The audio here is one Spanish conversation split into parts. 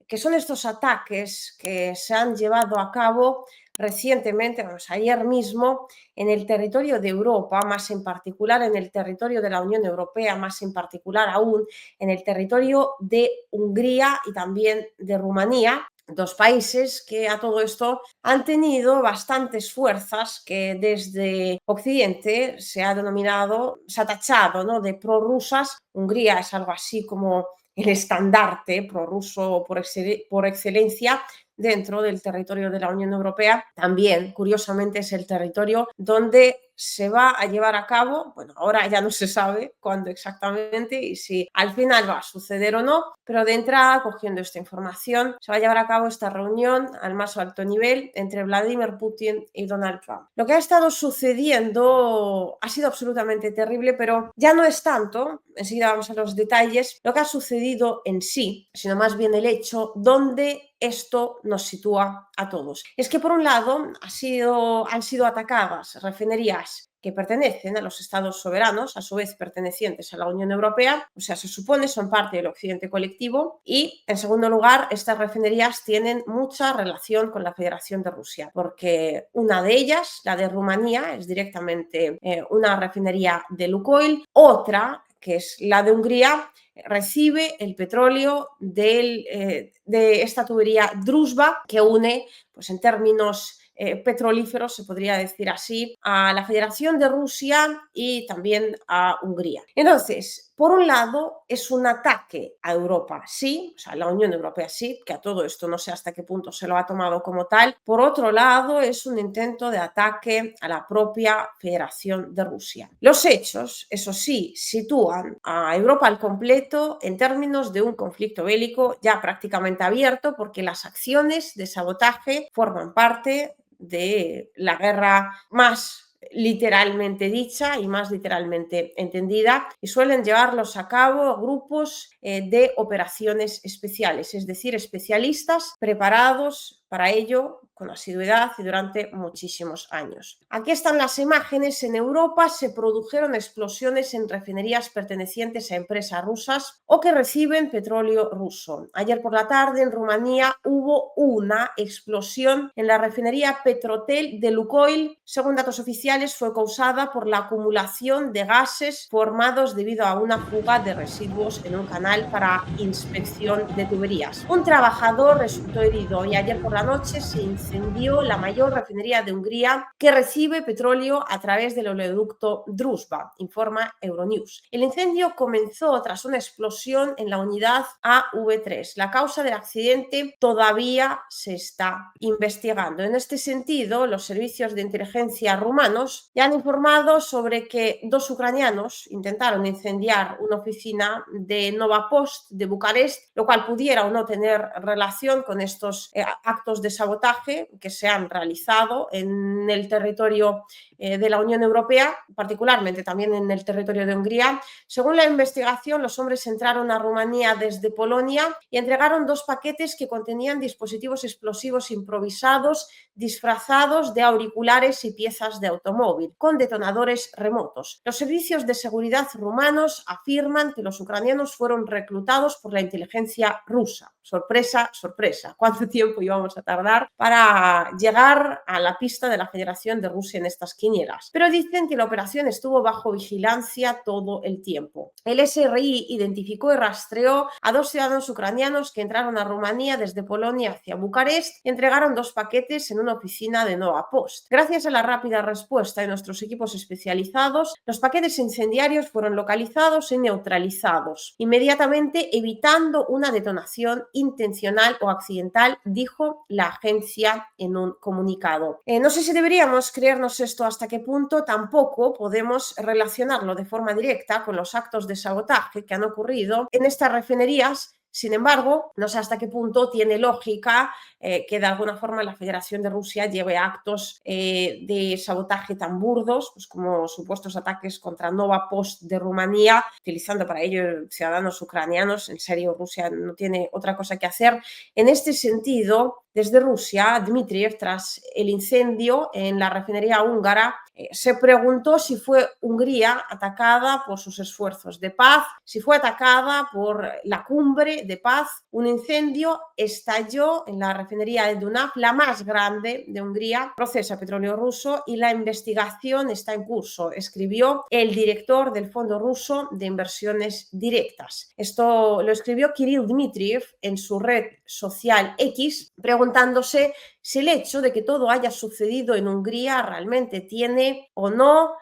que son estos ataques que se han llevado a cabo recientemente, ayer mismo, en el territorio de Europa, más en particular en el territorio de la Unión Europea, más en particular aún en el territorio de Hungría y también de Rumanía, dos países que a todo esto han tenido bastantes fuerzas que desde Occidente se ha denominado, se ha tachado, ¿no?, de prorrusas. Hungría es algo así como el estandarte prorruso por excelencia dentro del territorio de la Unión Europea. También, curiosamente, es el territorio donde se va a llevar a cabo, bueno, ahora ya no se sabe cuándo exactamente y si al final va a suceder o no, pero de entrada, cogiendo esta información, se va a llevar a cabo esta reunión al más alto nivel entre Vladimir Putin y Donald Trump. Lo que ha estado sucediendo ha sido absolutamente terrible, pero ya no es tanto, enseguida vamos a los detalles, lo que ha sucedido en sí, sino más bien el hecho donde esto nos sitúa a todos. Es que por un lado han sido atacadas refinerías que pertenecen a los estados soberanos, a su vez pertenecientes a la Unión Europea, o sea, se supone son parte del occidente colectivo, y en segundo lugar, estas refinerías tienen mucha relación con la Federación de Rusia, porque una de ellas, la de Rumanía, es directamente una refinería de Lukoil, otra, que es la de Hungría, recibe el petróleo de esta tubería Druzhba, que une, pues en términos petrolíferos, se podría decir así, a la Federación de Rusia y también a Hungría. Entonces, por un lado, es un ataque a Europa, sí, o sea, la Unión Europea sí, que a todo esto no sé hasta qué punto se lo ha tomado como tal. Por otro lado, es un intento de ataque a la propia Federación de Rusia. Los hechos, eso sí, sitúan a Europa al completo en términos de un conflicto bélico ya prácticamente abierto, porque las acciones de sabotaje forman parte de la guerra más literalmente dicha y más literalmente entendida, y suelen llevarlos a cabo grupos de operaciones especiales, es decir, especialistas preparados para ello con asiduidad y durante muchísimos años. Aquí están las imágenes. En Europa se produjeron explosiones en refinerías pertenecientes a empresas rusas o que reciben petróleo ruso. Ayer por la tarde en Rumanía hubo una explosión en la refinería Petrotel de Lukoil. Según datos oficiales, fue causada por la acumulación de gases formados debido a una fuga de residuos en un canal para inspección de tuberías. Un trabajador resultó herido y ayer por la noche se incendió la mayor refinería de Hungría que recibe petróleo a través del oleoducto Druzhba, informa Euronews. El incendio comenzó tras una explosión en la unidad AV3. La causa del accidente todavía se está investigando. En este sentido, los servicios de inteligencia rumanos ya han informado sobre que dos ucranianos intentaron incendiar una oficina de Nova Post de Bucarest, lo cual pudiera o no tener relación con estos actos de sabotaje que se han realizado en el territorio de la Unión Europea, particularmente también en el territorio de Hungría. Según la investigación, los hombres entraron a Rumanía desde Polonia y entregaron dos paquetes que contenían dispositivos explosivos improvisados disfrazados de auriculares y piezas de automóvil, con detonadores remotos. Los servicios de seguridad rumanos afirman que los ucranianos fueron reclutados por la inteligencia rusa. Sorpresa, sorpresa. ¿Cuánto tiempo íbamos a tardar para llegar a la pista de la Federación de Rusia en estas quinielas? Pero dicen que la operación estuvo bajo vigilancia todo el tiempo. El SRI identificó y rastreó a dos ciudadanos ucranianos que entraron a Rumanía desde Polonia hacia Bucarest y entregaron dos paquetes en una oficina de Nova Post. Gracias a la rápida respuesta de nuestros equipos especializados, los paquetes incendiarios fueron localizados y neutralizados inmediatamente, evitando una detonación intencional o accidental, dijo la agencia en un comunicado. No sé si deberíamos creernos esto, hasta qué punto tampoco podemos relacionarlo de forma directa con los actos de sabotaje que han ocurrido en estas refinerías. Sin embargo, no sé hasta qué punto tiene lógica que de alguna forma la Federación de Rusia lleve actos de sabotaje tan burdos, pues como supuestos ataques contra Nova Post de Rumanía, utilizando para ello ciudadanos ucranianos. En serio, Rusia no tiene otra cosa que hacer. En este sentido, desde Rusia, Dmitriev, tras el incendio en la refinería húngara, se preguntó si fue Hungría atacada por sus esfuerzos de paz, si fue atacada por la cumbre de paz. Un incendio estalló en la refinería de Dunaj, la más grande de Hungría, procesa petróleo ruso y la investigación está en curso, escribió el director del Fondo Ruso de Inversiones Directas. Esto lo escribió Kirill Dmitriev en su red social X, preguntándose si el hecho de que todo haya sucedido en Hungría realmente tiene o no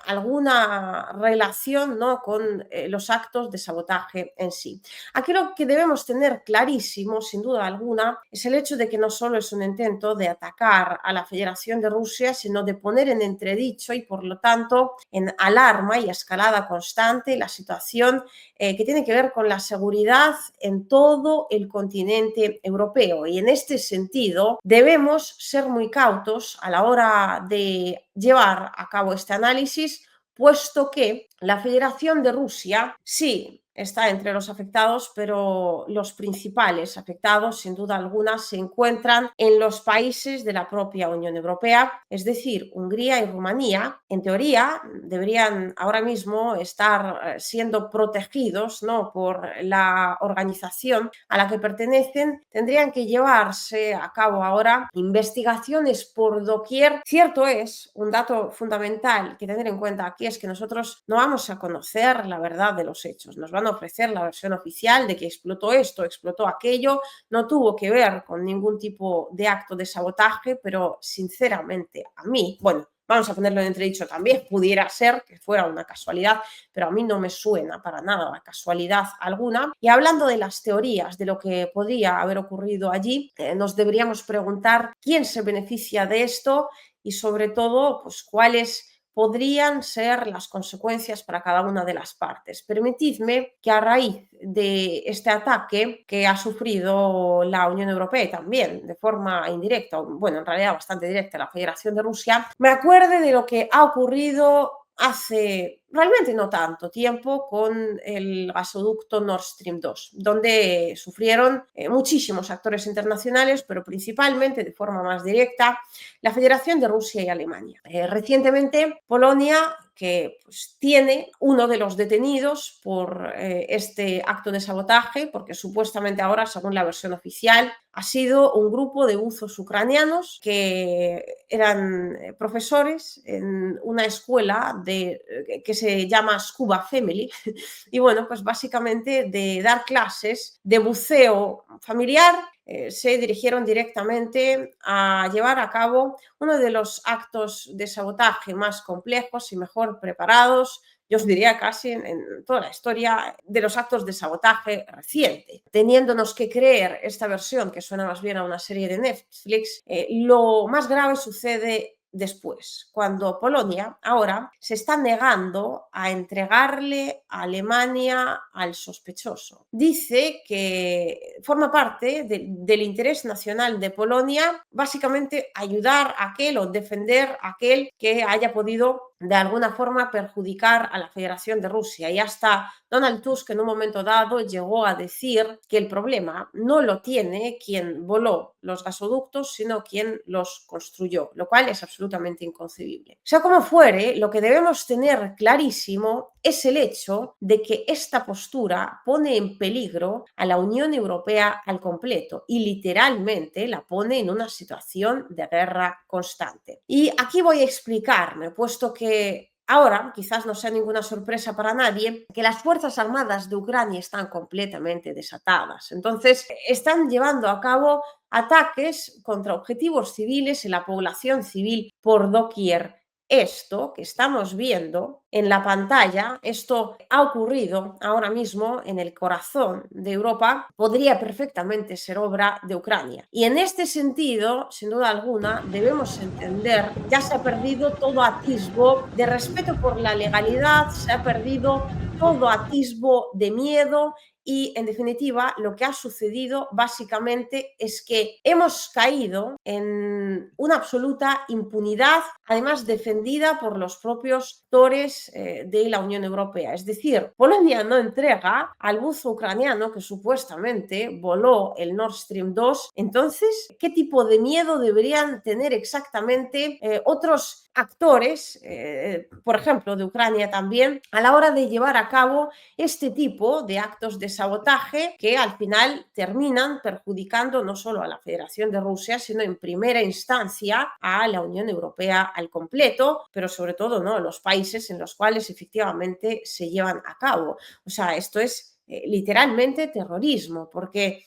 alguna relación, ¿no?, con los actos de sabotaje en sí. Aquí lo que debemos tener clarísimo, sin duda alguna, es el hecho de que no solo es un intento de atacar a la Federación de Rusia, sino de poner en entredicho y, por lo tanto, en alarma y escalada constante la situación que tiene que ver con la seguridad en todo el continente europeo. Y en este sentido debemos ser muy cautos a la hora de llevar a cabo este análisis, puesto que la Federación de Rusia sí está entre los afectados, pero los principales afectados, sin duda alguna, se encuentran en los países de la propia Unión Europea, es decir, Hungría y Rumanía. En teoría, deberían ahora mismo estar siendo protegidos, ¿no?, por la organización a la que pertenecen. Tendrían que llevarse a cabo ahora investigaciones por doquier. Cierto es, un dato fundamental que tener en cuenta aquí es que nosotros no vamos a conocer la verdad de los hechos. Nos van a ofrecer la versión oficial de que explotó esto, explotó aquello, no tuvo que ver con ningún tipo de acto de sabotaje, pero sinceramente a mí, bueno, vamos a ponerlo en entredicho también, pudiera ser que fuera una casualidad, pero a mí no me suena para nada a casualidad alguna. Y hablando de las teorías, de lo que podría haber ocurrido allí, nos deberíamos preguntar quién se beneficia de esto y sobre todo, pues cuáles podrían ser las consecuencias para cada una de las partes. Permitidme que a raíz de este ataque que ha sufrido la Unión Europea y también de forma indirecta, bueno, en realidad bastante directa, la Federación de Rusia, me acuerde de lo que ha ocurrido hace realmente no tanto tiempo con el gasoducto Nord Stream 2, donde sufrieron muchísimos actores internacionales, pero principalmente de forma más directa la Federación de Rusia y Alemania. Recientemente, Polonia, que pues, tiene uno de los detenidos por este acto de sabotaje, porque supuestamente ahora, según la versión oficial, ha sido un grupo de buzos ucranianos que eran profesores en una escuela que se llama Scuba Family y bueno, pues básicamente de dar clases de buceo familiar se dirigieron directamente a llevar a cabo uno de los actos de sabotaje más complejos y mejor preparados, yo os diría casi en toda la historia de los actos de sabotaje reciente. Teniéndonos que creer esta versión, que suena más bien a una serie de Netflix, lo más grave sucede después, cuando Polonia ahora se está negando a entregarle a Alemania al sospechoso. Dice que forma parte del interés nacional de Polonia básicamente ayudar a aquel o defender a aquel que haya podido de alguna forma perjudicar a la Federación de Rusia. Y hasta Donald Tusk en un momento dado llegó a decir que el problema no lo tiene quien voló los gasoductos, sino quien los construyó, lo cual es absolutamente inconcebible. Sea como fuere, lo que debemos tener clarísimo es el hecho de que esta postura pone en peligro a la Unión Europea al completo y literalmente la pone en una situación de guerra constante. Y aquí voy a explicarme, puesto que ahora, quizás no sea ninguna sorpresa para nadie, que las Fuerzas Armadas de Ucrania están completamente desatadas. Entonces, están llevando a cabo ataques contra objetivos civiles y la población civil por doquier. Esto que estamos viendo en la pantalla, esto ha ocurrido ahora mismo en el corazón de Europa, podría perfectamente ser obra de Ucrania. Y en este sentido, sin duda alguna, debemos entender, ya se ha perdido todo atisbo de respeto por la legalidad, se ha perdido todo atisbo de miedo y, en definitiva, lo que ha sucedido básicamente es que hemos caído en una absoluta impunidad, además defendida por los propios actores de la Unión Europea. Es decir, Polonia no entrega al buzo ucraniano que supuestamente voló el Nord Stream 2. Entonces, ¿qué tipo de miedo deberían tener exactamente otros actores, por ejemplo, de Ucrania también, a la hora de llevar a cabo este tipo de actos de sabotaje que al final terminan perjudicando no solo a la Federación de Rusia, sino en primera instancia a la Unión Europea al completo, pero sobre todo, ¿no?, los países en los cuales efectivamente se llevan a cabo? O sea, esto es literalmente terrorismo, porque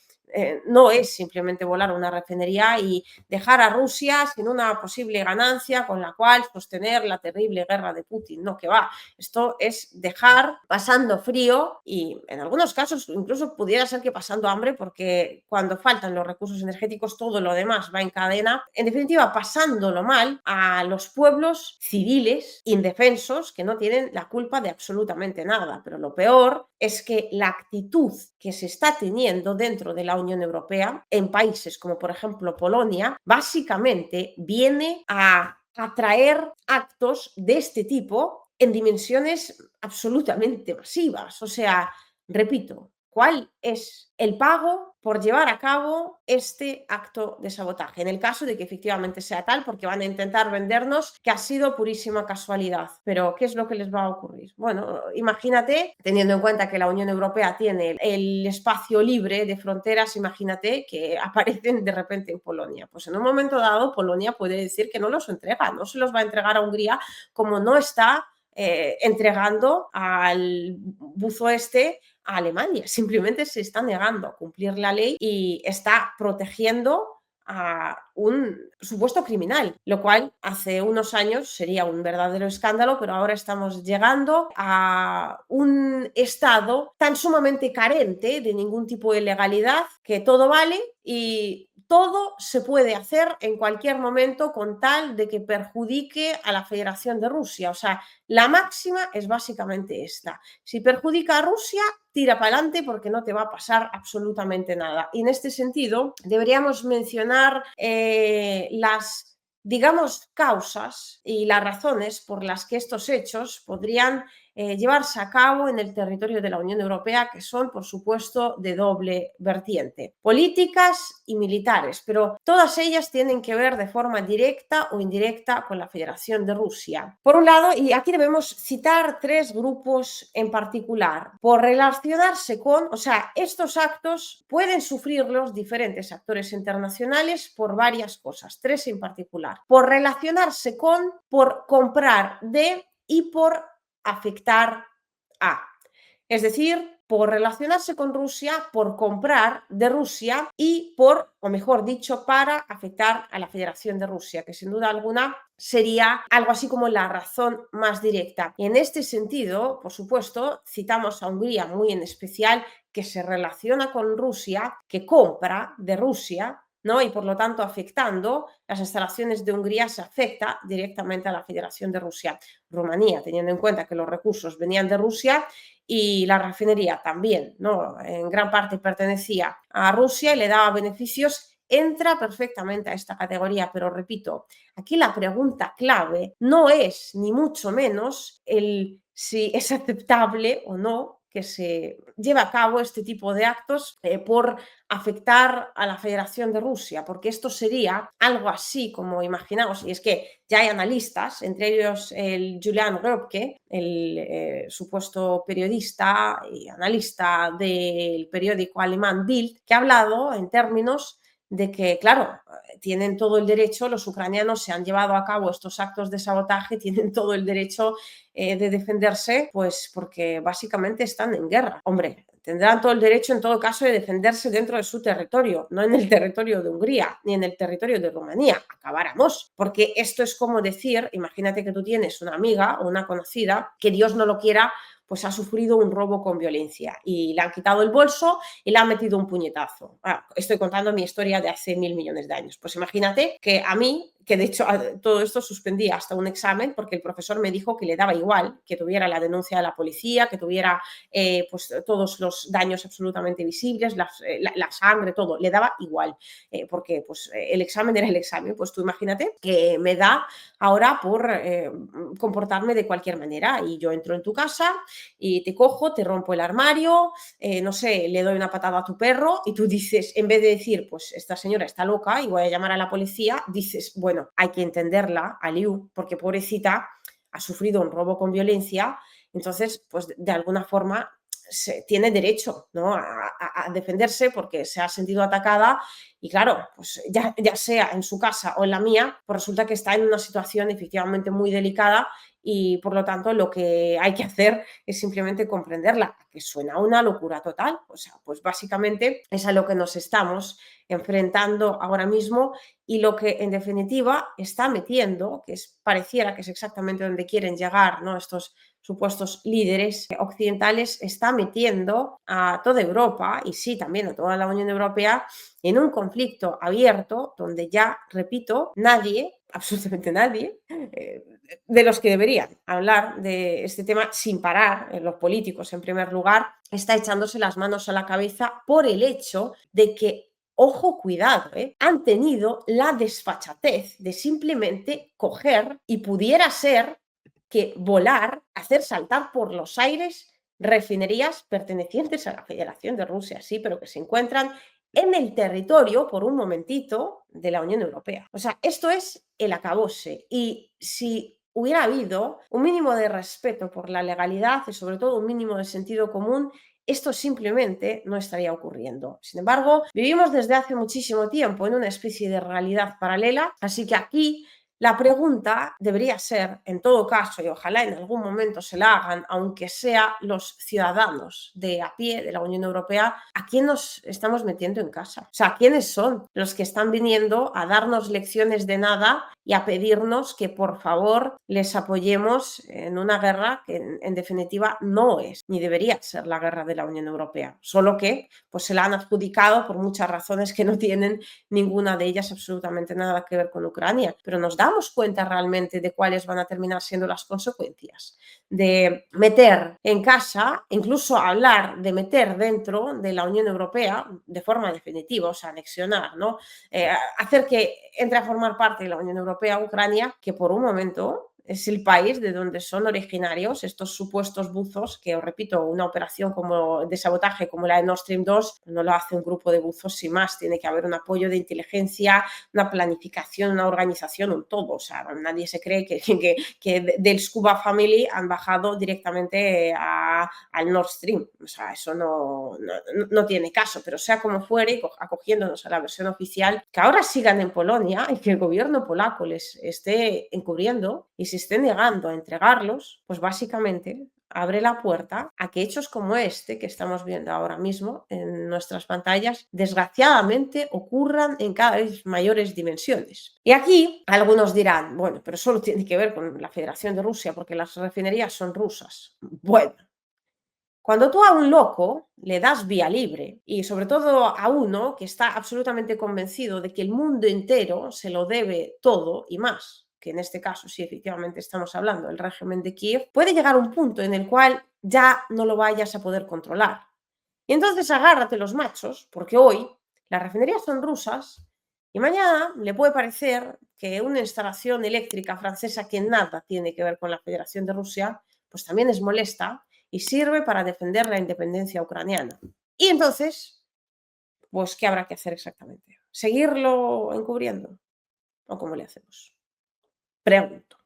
no es simplemente volar una refinería y dejar a Rusia sin una posible ganancia con la cual sostener la terrible guerra de Putin. No, que va. Esto es dejar pasando frío y en algunos casos incluso pudiera ser que pasando hambre, porque cuando faltan los recursos energéticos todo lo demás va en cadena. En definitiva, pasándolo mal a los pueblos civiles indefensos que no tienen la culpa de absolutamente nada. Pero lo peor es que la actitud que se está teniendo dentro de la Unión Europea en países como por ejemplo Polonia, básicamente viene a atraer actos de este tipo en dimensiones absolutamente masivas. O sea, repito, ¿cuál es el pago por llevar a cabo este acto de sabotaje? En el caso de que efectivamente sea tal, porque van a intentar vendernos que ha sido purísima casualidad. Pero, ¿qué es lo que les va a ocurrir? Bueno, imagínate, teniendo en cuenta que la Unión Europea tiene el espacio libre de fronteras, imagínate que aparecen de repente en Polonia. Pues en un momento dado, Polonia puede decir que no los entrega, no se los va a entregar a Hungría, como no está entregando al buzo este a Alemania. Simplemente se está negando a cumplir la ley y está protegiendo a un supuesto criminal, lo cual hace unos años sería un verdadero escándalo, pero ahora estamos llegando a un estado tan sumamente carente de ningún tipo de legalidad que todo vale y todo se puede hacer en cualquier momento con tal de que perjudique a la Federación de Rusia. O sea, la máxima es básicamente esta: si perjudica a Rusia, tira para adelante porque no te va a pasar absolutamente nada. Y en este sentido deberíamos mencionar las, digamos, causas y las razones por las que estos hechos podrían llevarse a cabo en el territorio de la Unión Europea, que son, por supuesto, de doble vertiente: políticas y militares, pero todas ellas tienen que ver de forma directa o indirecta con la Federación de Rusia. Por un lado, y aquí debemos citar tres grupos en particular, por relacionarse con, o sea, estos actos pueden sufrir los diferentes actores internacionales por varias cosas, tres en particular: por relacionarse con, por comprar de y por afectar a. Es decir, por relacionarse con Rusia, por comprar de Rusia y por, o mejor dicho, para afectar a la Federación de Rusia, que sin duda alguna sería algo así como la razón más directa. Y en este sentido, por supuesto, citamos a Hungría muy en especial, que se relaciona con Rusia, que compra de Rusia, ¿no? Y por lo tanto, afectando las instalaciones de Hungría, se afecta directamente a la Federación de Rusia. Rumanía, teniendo en cuenta que los recursos venían de Rusia y la refinería también, ¿no?, en gran parte pertenecía a Rusia y le daba beneficios, entra perfectamente a esta categoría. Pero repito, aquí la pregunta clave no es ni mucho menos el si es aceptable o no que se lleve a cabo este tipo de actos por afectar a la Federación de Rusia, porque esto sería algo así como, imaginaos, y es que ya hay analistas, entre ellos el Julian Röpke, el supuesto periodista y analista del periódico alemán Bild, que ha hablado en términos de que, claro, tienen todo el derecho, los ucranianos se han llevado a cabo estos actos de sabotaje, tienen todo el derecho de defenderse, pues porque básicamente están en guerra. Hombre, tendrán todo el derecho en todo caso de defenderse dentro de su territorio, no en el territorio de Hungría ni en el territorio de Rumanía. Acabáramos, porque esto es como decir, imagínate que tú tienes una amiga o una conocida que, Dios no lo quiera, pues ha sufrido un robo con violencia y le han quitado el bolso y le han metido un puñetazo. Estoy contando mi historia de hace 1000 millones de años. Pues imagínate que a mí, que de hecho todo esto suspendía hasta un examen porque el profesor me dijo que le daba igual que tuviera la denuncia de la policía, que tuviera pues todos los daños absolutamente visibles, la sangre, todo, le daba igual, porque pues el examen era el examen. Pues tú imagínate que me da ahora por comportarme de cualquier manera y yo entro en tu casa y te cojo, te rompo el armario, no sé, le doy una patada a tu perro y tú dices, en vez de decir, pues esta señora está loca y voy a llamar a la policía, dices, bueno, hay que entenderla, Aliu, porque pobrecita ha sufrido un robo con violencia, entonces, pues de alguna forma tiene derecho, ¿no?, a defenderse porque se ha sentido atacada y claro, pues ya sea en su casa o en la mía, pues resulta que está en una situación efectivamente muy delicada y por lo tanto lo que hay que hacer es simplemente comprenderla, que suena una locura total. O sea, pues básicamente es a lo que nos estamos enfrentando ahora mismo y lo que en definitiva está metiendo, pareciera que es exactamente donde quieren llegar, ¿no?, estos supuestos líderes occidentales, está metiendo a toda Europa y sí, también a toda la Unión Europea en un conflicto abierto donde ya, repito, nadie, absolutamente nadie, de los que deberían hablar de este tema sin parar, los políticos en primer lugar, está echándose las manos a la cabeza por el hecho de que, ojo, cuidado, han tenido la desfachatez de simplemente coger y pudiera ser que volar, hacer saltar por los aires refinerías pertenecientes a la Federación de Rusia, sí, pero que se encuentran en el territorio, por un momentito, de la Unión Europea. O sea, esto es el acabose. Y si hubiera habido un mínimo de respeto por la legalidad y sobre todo un mínimo de sentido común, esto simplemente no estaría ocurriendo. Sin embargo, vivimos desde hace muchísimo tiempo en una especie de realidad paralela, así que aquí la pregunta debería ser, en todo caso, y ojalá en algún momento se la hagan, aunque sea los ciudadanos de a pie de la Unión Europea, ¿a quién nos estamos metiendo en casa? O sea, ¿quiénes son los que están viniendo a darnos lecciones de nada y a pedirnos que por favor les apoyemos en una guerra que en definitiva no es ni debería ser la guerra de la Unión Europea? Solo que pues se la han adjudicado por muchas razones que no tienen ninguna de ellas absolutamente nada que ver con Ucrania, pero nos damos cuenta realmente de cuáles van a terminar siendo las consecuencias de meter en casa, incluso hablar de meter dentro de la Unión Europea de forma definitiva, o sea, anexionar, ¿no? Hacer que entre a formar parte de la Unión Europea Ucrania, que por un momento es el país de donde son originarios estos supuestos buzos, que os repito, una operación como de sabotaje como la de Nord Stream 2 no lo hace un grupo de buzos sin más, tiene que haber un apoyo de inteligencia, una planificación, una organización, un todo. O sea, nadie se cree que del Scuba Family han bajado directamente al Nord Stream. O sea, eso no tiene caso, pero sea como fuere, acogiéndonos a la versión oficial, que ahora sigan en Polonia y que el gobierno polaco les esté encubriendo y se esté negando a entregarlos, pues básicamente abre la puerta a que hechos como este que estamos viendo ahora mismo en nuestras pantallas, desgraciadamente ocurran en cada vez mayores dimensiones. Y aquí algunos dirán, bueno, pero solo tiene que ver con la Federación de Rusia porque las refinerías son rusas. Bueno, cuando tú a un loco le das vía libre y sobre todo a uno que está absolutamente convencido de que el mundo entero se lo debe todo y más, que en este caso sí efectivamente estamos hablando del régimen de Kiev, puede llegar un punto en el cual ya no lo vayas a poder controlar. Y entonces agárrate los machos, porque hoy las refinerías son rusas y mañana le puede parecer que una instalación eléctrica francesa que nada tiene que ver con la Federación de Rusia, pues también es molesta y sirve para defender la independencia ucraniana. Y entonces, pues, ¿qué habrá que hacer exactamente? ¿Seguirlo encubriendo? ¿O cómo le hacemos? Pregunto.